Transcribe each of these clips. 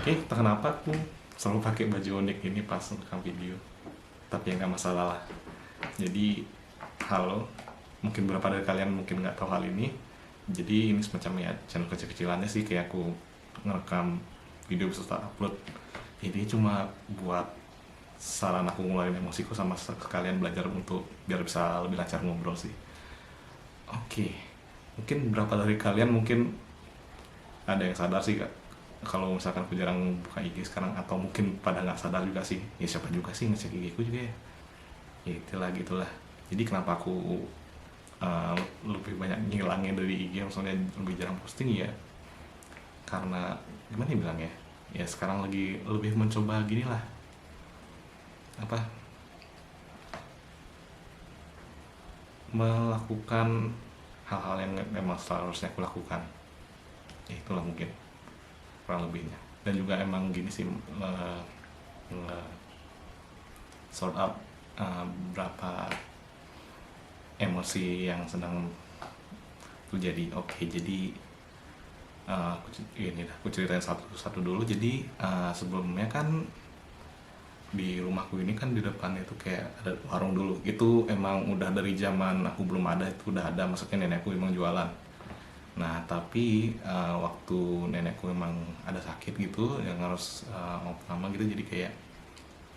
Oke, entah kenapa aku selalu pakai baju unik ini pas rekam video. Tapi ya nggak masalah lah. Jadi, halo, mungkin beberapa dari kalian mungkin nggak tahu hal ini. Jadi ini semacam ya channel kecil-kecilannya sih, kayak aku ngerekam video bisa tak upload. Ini cuma buat saran aku ngeluarin emosiku sama sekalian belajar untuk biar bisa lebih lancar ngobrol sih. Oke, mungkin beberapa dari kalian mungkin ada yang sadar sih Kak, kalau misalkan aku jarang buka IG sekarang, atau mungkin pada nggak sadar juga sih, ya siapa juga sih ngecek IG ku juga ya. Ya itulah gitulah. Jadi kenapa aku uh, lebih banyak ngilangin dari IG, maksudnya lebih jarang posting ya, karena gimana ya bilangnya, ya sekarang lagi lebih mencoba gini lah, apa, melakukan hal-hal yang memang seharusnya aku lakukan. Ya itulah mungkin kurang lebihnya. Dan juga emang gini sih, sort out berapa emosi yang sedang terjadi. Oke, jadi aku ceritain satu-satu dulu. Jadi sebelumnya kan di rumahku ini kan di depan itu kayak ada warung dulu. Itu emang udah dari zaman aku belum ada, itu udah ada, maksudnya nenekku emang jualan. Nah, tapi waktu nenekku emang ada sakit gitu yang harus lama gitu, jadi kayak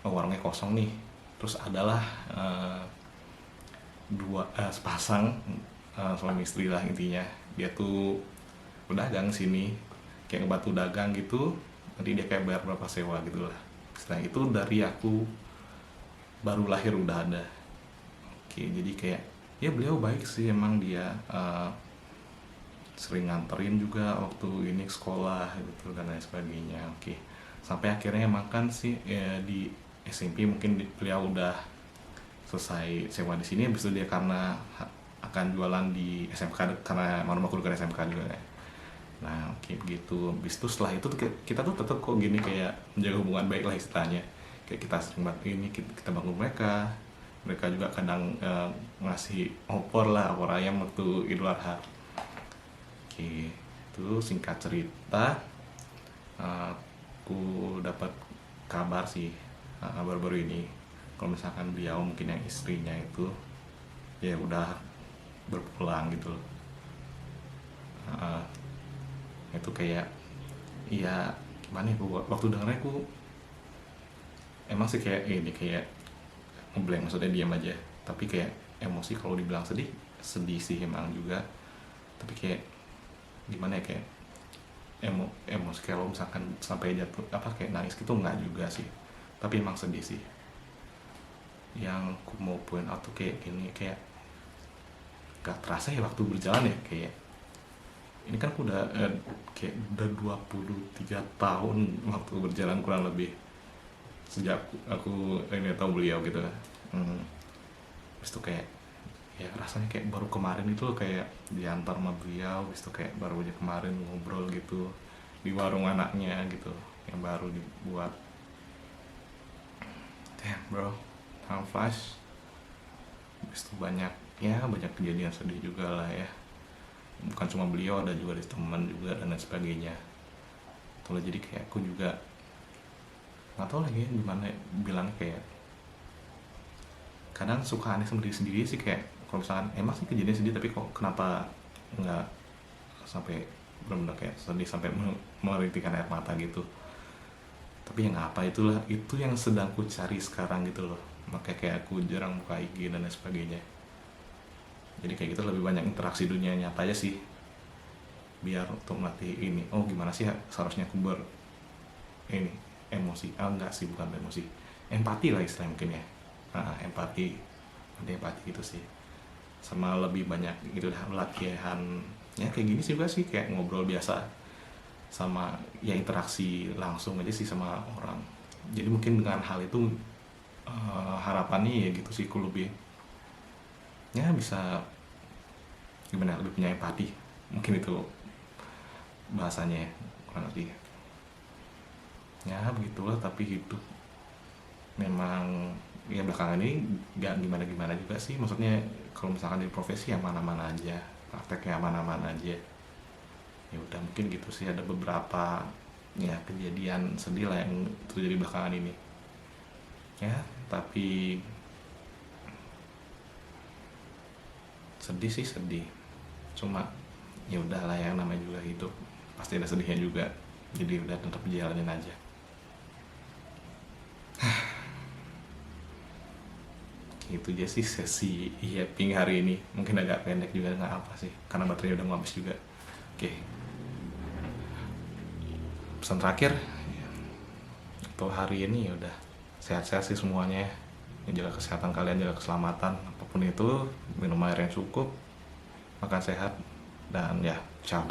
warungnya kosong nih. Terus adalah sepasang suami istri lah intinya. Dia tuh berdagang sini, kayak ngebatu dagang gitu. Nanti dia kayak bayar berapa sewa gitu lah. Setelah itu dari aku baru lahir udah ada. Oke, jadi kayak ya beliau baik sih, emang dia sering nganterin juga waktu ini sekolah gitu dan lain sebagainya. Oke, sampai akhirnya makan sih ya, di SMP mungkin beliau udah selesai sewa di sini, habis itu dia karena akan jualan di SMK, karena rumahku dekat SMK juga ya. Nah, oke begitu. Habis itu setelah itu kita tuh tetap kok gini, kayak menjaga hubungan baik lah istilahnya. Kayak kita sering bantu ini, kita bantu mereka. Mereka juga kadang ngasih opor lah, opor ayam waktu Idul Adha. Oke, itu singkat cerita, aku dapat kabar sih baru-baru ini, kalau misalkan beliau mungkin yang istrinya itu ya udah berpulang gitu loh. Uh, itu kayak ya gimana ya, waktu dengarnya aku emang sih kayak ini, kayak ngeblank, maksudnya diam aja. Tapi kayak emosi, kalau dibilang sedih, sedih sih emang juga. Tapi kayak gimana ya, kayak emosi kalau misalkan sampai jatuh apa kayak nangis gitu nggak juga sih, tapi emang sedih sih. Yang aku mau point out tuh kayak gini, kayak gak terasa ya waktu berjalan ya, kayak ini kan aku udah kayak udah 23 tahun waktu berjalan kurang lebih, sejak aku ini tahu beliau gitu kan. Terus tuh kayak ya rasanya kayak baru kemarin itu loh, kayak diantar sama beliau, habis itu kayak baru aja kemarin ngobrol gitu di warung anaknya gitu yang baru dibuat. Damn bro, time flash. Habis itu banyak ya, banyak kejadian sedih juga lah ya, bukan cuma beliau, ada juga dari teman juga dan lain sebagainya. Tuh, jadi kayak aku juga nggak tahu lagi gimana bilang, kayak kadang suka aneh sendiri sendiri sih, kayak kalau misalkan emang sih kejadian sedih, tapi kok kenapa nggak sampai benar-benar kayak sedih sampai merintikkan air mata gitu. Tapi yang apa, itulah itu yang sedang ku cari sekarang gitu loh. Makanya kayak aku jarang buka IG dan lain sebagainya. Jadi kayak gitu lebih banyak interaksi dunia nyata aja sih, biar untuk melatih ini, oh gimana sih seharusnya aku ini emosi, enggak sih, bukan emosi, empati lah istilahnya mungkin ya. Empati, ada empati gitu sih. Sama lebih banyak gitu dah latihan ya, kayak gini sih juga sih, kayak ngobrol biasa, sama ya interaksi langsung aja sih sama orang. Jadi mungkin dengan hal itu harapannya ya gitu sih, aku lebih ya bisa gimana, lebih punya empati, mungkin itu bahasanya ya, kurang lebih ya begitulah. Tapi hidup memang ya belakangan ini gak gimana-gimana juga sih, maksudnya kalau misalkan di profesi yang mana-mana aja, prakteknya mana-mana aja. Ya udah mungkin gitu sih, ada beberapa ya kejadian sedih lah yang terjadi belakangan ini ya. Tapi sedih sih sedih, cuma ya udahlah, yang namanya juga hidup pasti ada sedihnya juga, jadi udah tetap jalanin aja. Itu aja sih sesi yapping hari ini, mungkin agak pendek juga, nggak apa sih karena baterainya udah mau habis juga. Oke, pesan terakhir untuk hari ini ya udah, sehat-sehat sih semuanya ya. Jaga kesehatan kalian, jaga keselamatan, apapun itu, minum air yang cukup, makan sehat, dan ya ciao.